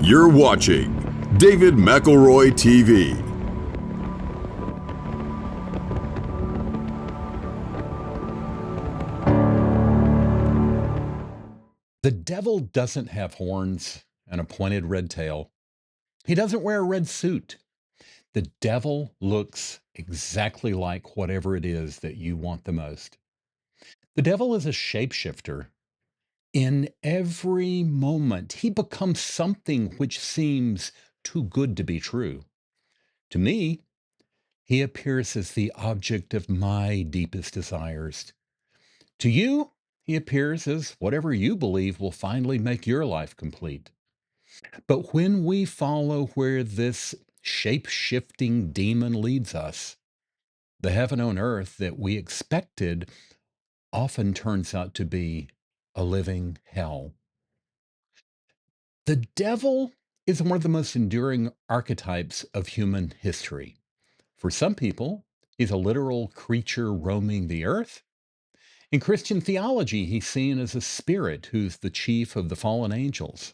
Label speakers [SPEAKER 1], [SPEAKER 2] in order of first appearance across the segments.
[SPEAKER 1] You're watching David McElroy TV.
[SPEAKER 2] The devil doesn't have horns and a pointed red tail. He doesn't wear a red suit. The devil looks exactly like whatever it is that you want the most. The devil is a shapeshifter. In every moment, he becomes something which seems too good to be true. To me, he appears as the object of my deepest desires. To you, he appears as whatever you believe will finally make your life complete. But when we follow where this shape shifting demon leads us, the heaven on earth that we expected often turns out to be a living hell. The devil is one of the most enduring archetypes of human history. For some people, he's a literal creature roaming the earth. In Christian theology, he's seen as a spirit who's the chief of the fallen angels.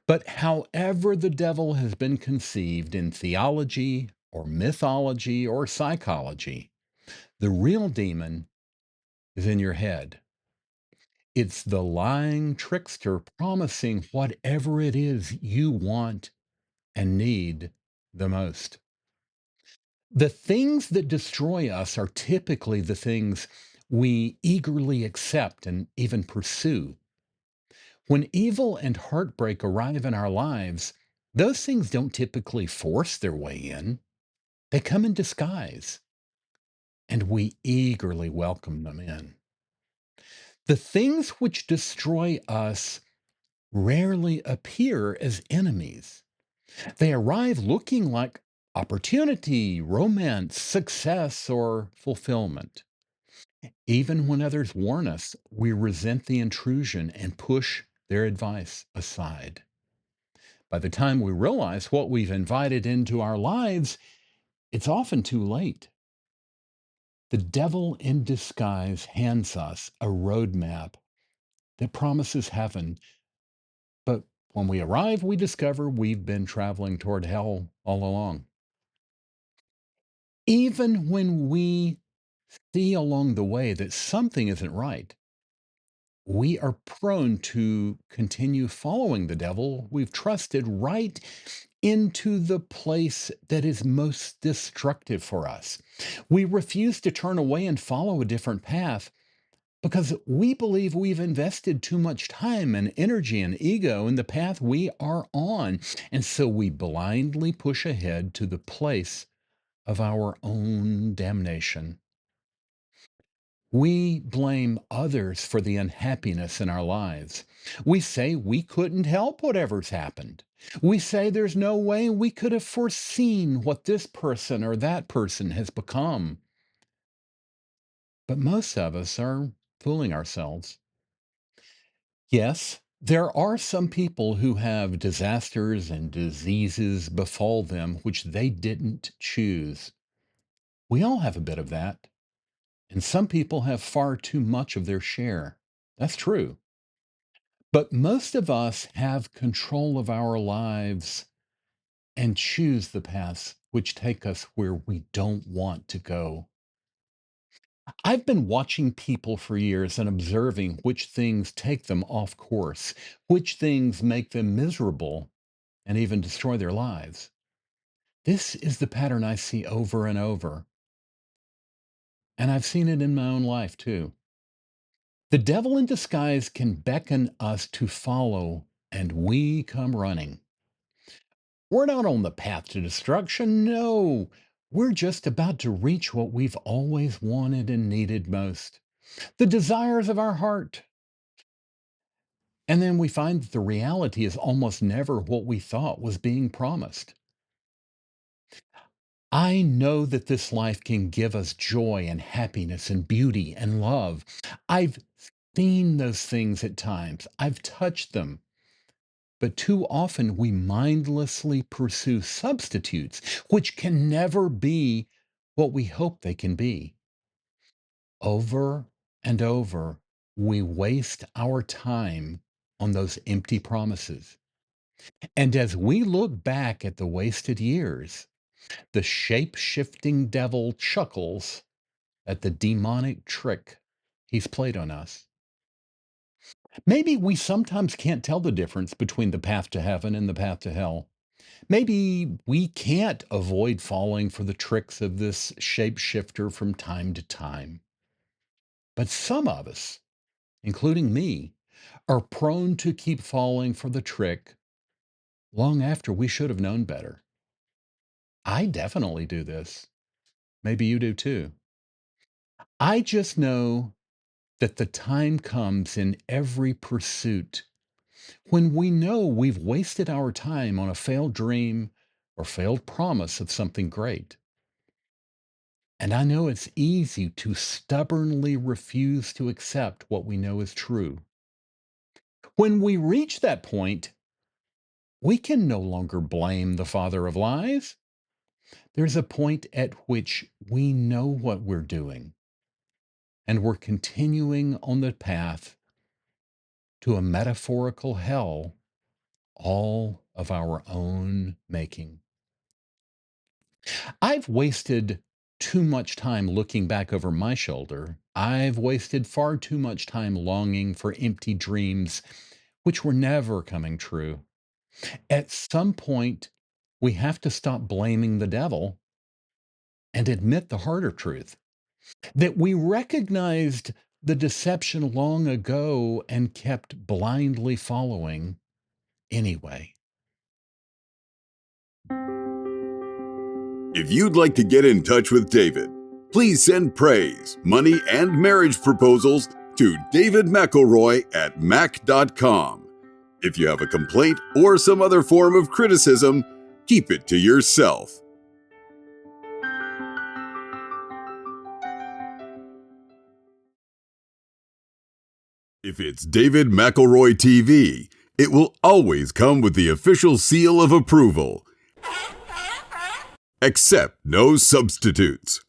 [SPEAKER 2] But however the devil has been conceived in theology or mythology or psychology, the real demon is in your head. It's the lying trickster promising whatever it is you want and need the most. The things that destroy us are typically the things we eagerly accept and even pursue. When evil and heartbreak arrive in our lives, those things don't typically force their way in. They come in disguise, and we eagerly welcome them in. The things which destroy us rarely appear as enemies. They arrive looking like opportunity, romance, success, or fulfillment. Even when others warn us, we resent the intrusion and push their advice aside. By the time we realize what we've invited into our lives, it's often too late. The devil in disguise hands us a roadmap that promises heaven, but when we arrive, we discover we've been traveling toward hell all along. Even when we see along the way that something isn't right, we are prone to continue following the devil we've trusted right into the place that is most destructive for us. We refuse to turn away and follow a different path because we believe we've invested too much time and energy and ego in the path we are on. And so we blindly push ahead to the place of our own damnation. We blame others for the unhappiness in our lives. We say we couldn't help whatever's happened. We say there's no way we could have foreseen what this person or that person has become. But most of us are fooling ourselves. Yes, there are some people who have disasters and diseases befall them which they didn't choose. We all have a bit of that. And some people have far too much of their share. That's true. But most of us have control of our lives and choose the paths which take us where we don't want to go. I've been watching people for years and observing which things take them off course, which things make them miserable and even destroy their lives. This is the pattern I see over and over. And I've seen it in my own life too. The devil in disguise can beckon us to follow, and we come running. We're not on the path to destruction. No, we're just about to reach what we've always wanted and needed most, the desires of our heart. And then we find that the reality is almost never what we thought was being promised. I know that this life can give us joy and happiness and beauty and love. I've seen those things at times, I've touched them. But too often we mindlessly pursue substitutes, which can never be what we hope they can be. Over and over, we waste our time on those empty promises. And as we look back at the wasted years, the shape shifting devil chuckles at the demonic trick he's played on us. Maybe we sometimes can't tell the difference between the path to heaven and the path to hell. Maybe we can't avoid falling for the tricks of this shapeshifter from time to time. But some of us, including me, are prone to keep falling for the trick long after we should have known better. I definitely do this. Maybe you do too. I just know that the time comes in every pursuit when we know we've wasted our time on a failed dream or failed promise of something great. And I know it's easy to stubbornly refuse to accept what we know is true. When we reach that point, we can no longer blame the father of lies. There's a point at which we know what we're doing, and we're continuing on the path to a metaphorical hell, all of our own making. I've wasted too much time looking back over my shoulder. I've wasted far too much time longing for empty dreams, which were never coming true. At some point, we have to stop blaming the devil and admit the harder truth that we recognized the deception long ago and kept blindly following anyway.
[SPEAKER 1] If you'd like to get in touch with David, please send praise, money, and marriage proposals to David McElroy at mac.com. If you have a complaint or some other form of criticism, keep it to yourself. If it's David McElroy TV, it will always come with the official seal of approval. Accept no substitutes.